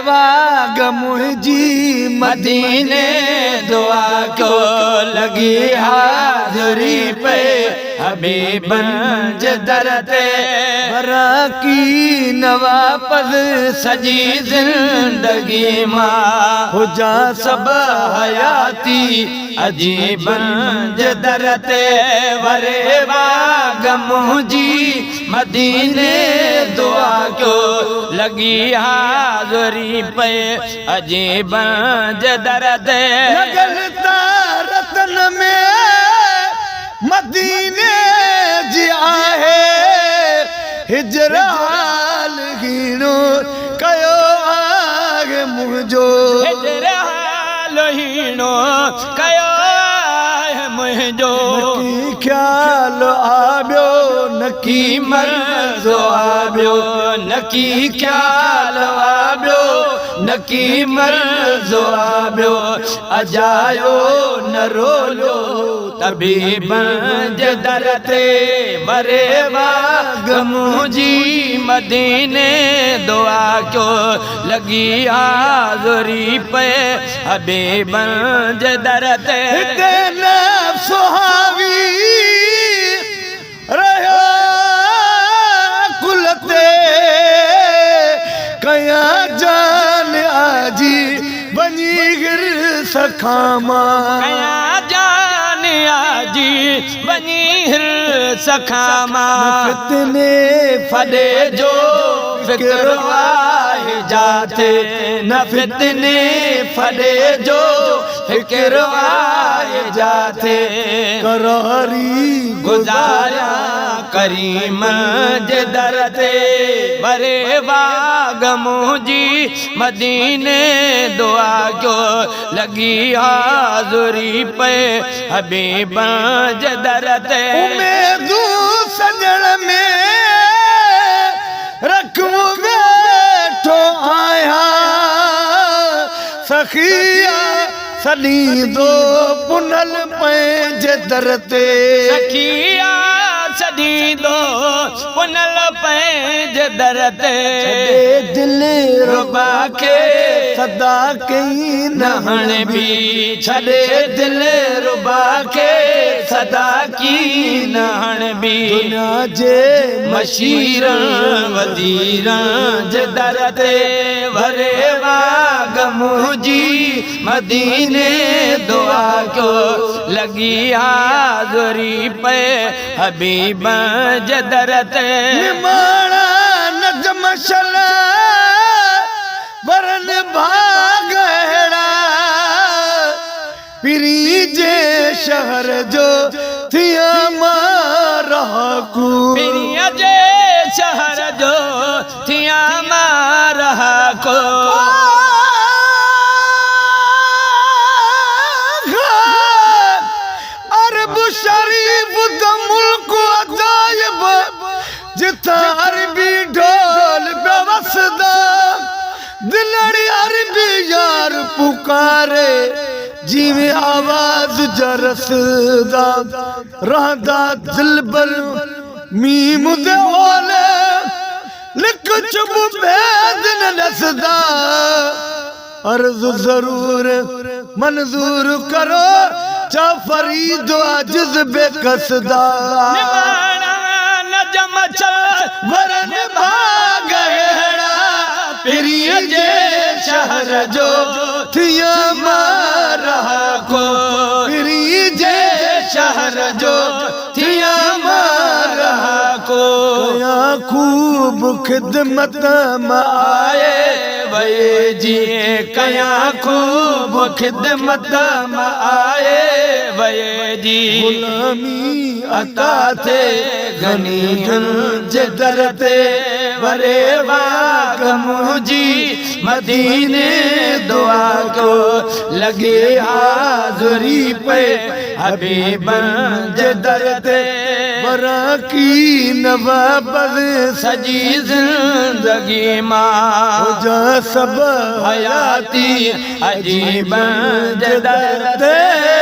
वाग मुझी मदीने दुआ को लगी हाज़री पे हबीबन जे दर ते वरा की नवापद सजी जिंदगी मां हो जा सब हयाती अजीबन जे दर ते वरे वाग मुझी मदीने दुआ को लगी हाज़री पे अजीबन जे दर ते लगलता रतन में मदीने जी आहे हिजराल हीणो कयो आगे मुझो हिजराल हीणो कयो आहे मुझो नकी ख्याल आबियो नकी मर्ज़ो आबियो नकी ख्याल आबियो नकी मर्ज़ो आबियो अजायो न रोलो तबीबन जे दर ते वरे वाग मुझी मदीने दुआ को लगी हाज़री पे हबीबन जे दर ते सुहावी रहो कुलते कया जान आजी बनी गिर सखामा कया जान आजी बनी गिर सखामा कितने फदे जो फिक्र वाहे जाते न फितने फदे जो फिक्र वाहे जाते करारी गुजारा करीम जे दर ते वरे वाग मुझी मदीने दुआ को लगी हाज़री पे हबीबन जे दर ते उम्मीदू सजण में रखूं बैठो आया सखिया सनी दो पुनल पंहिंजे दर ते सखिया सनी दो पुनल पंहिंजे दर ते दिल रुबा के सदा कई नहण भी छॾे दिल रुबा के सदा की नहण भी दुनिया जे मशीर वज़ीर जे दर ते वरे वाग मुझी मदीने दुआ को लगी हाज़री पे हबीबन जे दर ते निमाणा नजम शल वरन भागड़ा पिरी जे शहर जो थिया मारहकू पिरी जे शहर जो थिया मारहकू शरीफ द मुल्क अजायब जिथा अरबी ढोल बेवसदा दिलड़ी अरबी यार पुकारे जीवे आवाज जरसदा रहदा दिलबर मीम दे ओले लिख चुब भेद न दसदा अर्ज जरूर मंजूर करो चा फरीद आजिज बेकसदा निमाणा नजम चल वरन भागड़ा पिरी जे शहर जो थिया मारहा को पिरी जे शहर जो थिया मारहा को या खूब खिदमत में आए वे जी कया खूब खिदमत में आए वे जी गुलामी अता थे घनी जे दर ते वरे वाग मुझी मदीने दुआ को लगे हाज़री पे हबीबन जे दर ते वरा की नवाबद सजी जिंदगी मां हो जा सब हयाती अजीबन जे दर ते